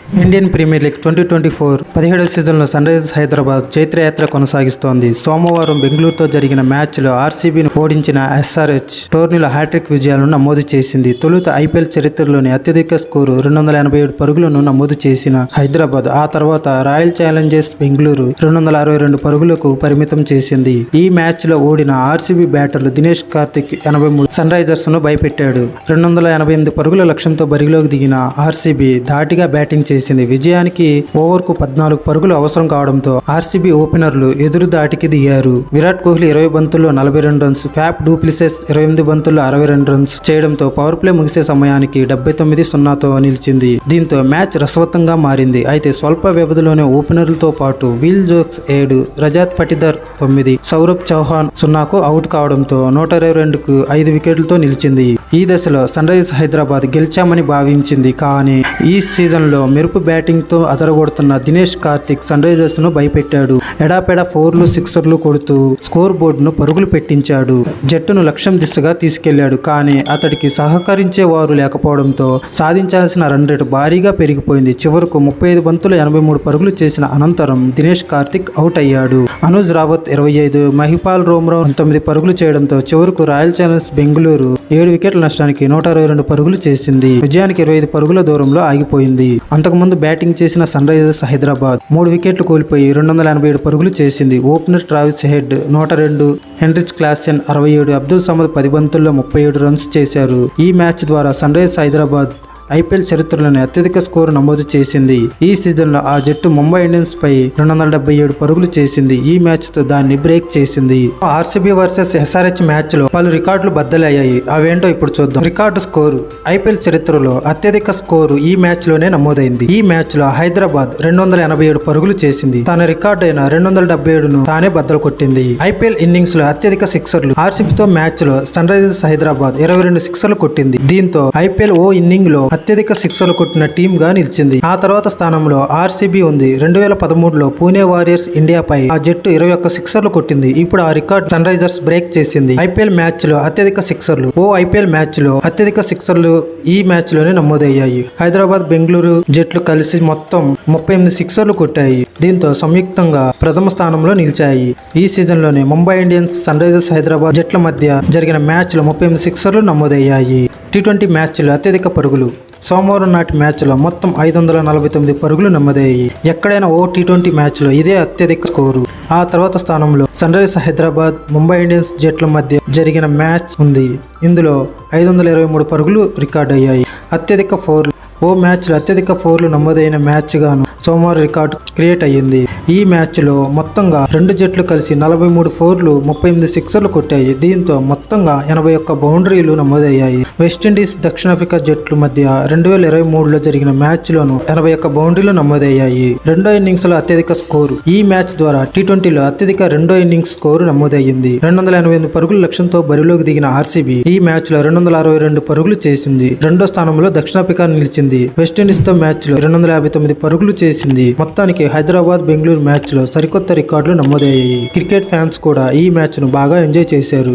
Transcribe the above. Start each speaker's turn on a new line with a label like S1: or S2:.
S1: Indian premier league 2024 17వ సీజన్లో sun Risers Hyderabad చైత్రయాత్ర కొనసాగిస్తోంది. సోమవారం బెంగళూరుతో జరిగిన మ్యాచ్లో ఆర్సీబీని ఓడించిన ఎస్ఆర్హెచ్ టోర్నీలో హ్యాట్రిక్ విజయాలను నమోదు చేసింది. తొలుత ఐపీఎల్ చరిత్రలోని అత్యధిక స్కోరు 287 పరుగులను నమోదు చేసిన హైదరాబాద్ ఆ తర్వాత రాయల్ ఛాలెంజర్స్ బెంగళూరు 262 పరుగులకు పరిమితం చేసింది. ఈ మ్యాచ్లో ఓడిన ఆర్సీబీ బ్యాటర్లు దినేష్ కార్తిక్ 83 సన్ రైజర్స్ ను భయపెట్టాడు. 288 పరుగుల లక్ష్యంతో బరిలోకి దిగిన ఆర్సీబీ ధాటిగా బ్యాటింగ్ చేసింది. విజయానికి ఓవర్కు 14 పరుగులు అవసరం కావడంతో ఆర్సీబీ ఓపెనర్లు ఎదురు దాటికి దిగారు. విరాట్ కోహ్లీ 20 బంతుల్లో 42 రన్స్, ఫ్యాఫ్ డూ ప్లెసిస్ 28 బంతుల్లో 62 రన్స్ చేయడంతో పవర్ ప్లే ముగిసే సమయానికి 79-0తో నిలిచింది. దీంతో మ్యాచ్ రసవత్తంగా మారింది. అయితే స్వల్ప వ్యవధిలోనే ఓపెనర్లతో పాటు విల్ జోక్స్ 7, రజాత్ పటిదార్ 9, సౌరభ్ చౌహాన్ 0కు అవుట్ కావడంతో 122కు 5 వికెట్లతో నిలిచింది. ఈ దశలో సన్ రైజర్స్ హైదరాబాద్ గెలిచామని భావించింది. కానీ ఈ సీజన్లో మెరుపు బ్యాటింగ్ తో అదరగొడుతున్న దినేష్ కార్తిక్ సన్ రైజర్స్ ను భయపెట్టాడు. ఎడాపెడా 4లు 6లు కొడుతూ స్కోర్ బోర్డును పరుగులు పెట్టించాడు. జట్టును లక్ష్యం దిశగా తీసుకెళ్లాడు. కానీ అతడికి సహకరించే వారు లేకపోవడంతో సాధించాల్సిన రన్ రేటు భారీగా పెరిగిపోయింది. చివరకు 35 బంతులు 83 పరుగులు చేసిన అనంతరం దినేష్ కార్తిక్ అవుట్ అయ్యాడు. అనుజ్ రావత్ 25, మహిపాల్ రోమ్రావ్ 19 పరుగులు చేయడంతో చివరకు రాయల్ ఛాలెంజర్స్ బెంగళూరు 7 వికెట్ల నష్టానికి 122 పరుగులు చేసింది. విజయానికి 25 పరుగుల దూరంలో ఆగిపోయింది. అంతకుముందు బ్యాటింగ్ చేసిన సన్ రైజర్స్ హైదరాబాద్ 3 వికెట్లు కోల్పోయి 287 పరుగులు చేసింది. Opener Travis head 102, Heinrich Klaasen 67, Abdul Samad 10 బంతుల్లో 37 రన్స్ చేశారు. ఈ మ్యాచ్ ద్వారా సన్ రైజర్స్ హైదరాబాద్ ఐపీఎల్ చరిత్రలోనే అత్యధిక స్కోరు నమోదు చేసింది. ఈ సీజన్లో ఆ జట్టు ముంబై ఇండియన్స్ పై 277 పరుగులు చేసింది. ఈ మ్యాచ్ తో దాన్ని బ్రేక్ చేసింది. ఆర్సీబీ వర్సెస్ ఎస్ఆర్హెచ్ మ్యాచ్ లో పలు రికార్డులు బద్దలయ్యాయి. అవేంటో ఇప్పుడు చూద్దాం. రికార్డు స్కోరు ఐపీఎల్ చరిత్రలో అత్యధిక స్కోరు ఈ మ్యాచ్ లోనే నమోదైంది. ఈ మ్యాచ్ లో హైదరాబాద్ 287 పరుగులు చేసింది. తన రికార్డు అయిన 277ను తానే బద్దలు కొట్టింది. ఐపీఎల్ ఇన్నింగ్స్ లో అత్యధిక సిక్సర్లు ఆర్సీబీతో మ్యాచ్ లో సన్ రైజర్స్ హైదరాబాద్ 22 సిక్సర్లు కొట్టింది. దీంతో ఐపీఎల్ ఓ ఇన్నింగ్ లో అత్యధిక సిక్సర్లు కొట్టిన టీమ్ గా నిలిచింది. ఆ తర్వాత స్థానంలో ఆర్సీబీ ఉంది. 2013లో పూణే వారియర్స్ ఇండియాపై ఆ జట్టు 21 సిక్సర్లు కొట్టింది. ఇప్పుడు ఆ రికార్డ్ సన్ రైజర్స్ బ్రేక్ చేసింది. ఐపీఎల్ మ్యాచ్ లో అత్యధిక సిక్సర్లు ఐపీఎల్ మ్యాచ్ లో అత్యధిక సిక్సర్లు ఈ మ్యాచ్ లోనే నమోదయ్యాయి. హైదరాబాద్ బెంగళూరు జట్లు కలిసి మొత్తం 38 సిక్సర్లు కొట్టాయి. దీంతో సంయుక్తంగా ప్రథమ స్థానంలో నిలిచాయి. ఈ సీజన్ లోనే Mumbai Indians Sunrisers Hyderabad జట్ల మధ్య జరిగిన మ్యాచ్ లో 38 సిక్సర్లు నమోదయ్యాయి. టీ20 మ్యాచ్లో అత్యధిక పరుగులు సోమవారం నాటి మ్యాచ్లో మొత్తం 549 పరుగులు నమోదయ్యాయి. ఎక్కడైనా ఓ టీ20 మ్యాచ్లో ఇదే అత్యధిక స్కోరు. ఆ తర్వాత స్థానంలో Sunrisers Hyderabad Mumbai Indians జట్ల మధ్య జరిగిన మ్యాచ్ ఉంది. ఇందులో 523 పరుగులు రికార్డ్ అయ్యాయి. అత్యధిక ఫోర్లు ఓ మ్యాచ్లో అత్యధిక ఫోర్లు నమోదైన మ్యాచ్ గాను సోమవారం రికార్డు క్రియేట్ అయ్యింది. ఈ మ్యాచ్లో మొత్తంగా రెండు జట్లు కలిసి 43 ఫోర్లు 38 సిక్సర్లు కొట్టాయి. దీంతో మొత్తంగా 81 బౌండరీలు నమోదయ్యాయి. వెస్టిండీస్ దక్షిణాఫ్రికా జట్ల మధ్య 2023లో జరిగిన మ్యాచ్లోనూ 81 బౌండరీలు నమోదయ్యాయి. రెండో ఇన్నింగ్స్లో అత్యధిక స్కోరు ఈ మ్యాచ్ ద్వారా టీ20లో అత్యధిక రెండో ఇన్నింగ్స్ స్కోరు నమోదయ్యింది. 288 పరుగుల లక్ష్యంతో బరిలోకి దిగిన ఆర్సీబీ ఈ మ్యాచ్లో 262 పరుగులు చేసింది. రెండో స్థానంలో దక్షిణాఫ్రికా నిలిచింది. వెస్టిండీస్ తో మ్యాచ్ లో 259 పరుగులు చేసింది. మొత్తానికి హైదరాబాద్ బెంగళూరు మ్యాచ్ లో సరికొత్త రికార్డులు నమోదయ్యాయి. క్రికెట్ ఫ్యాన్స్ కూడా ఈ మ్యాచ్ ను బాగా ఎంజాయ్ చేశారు.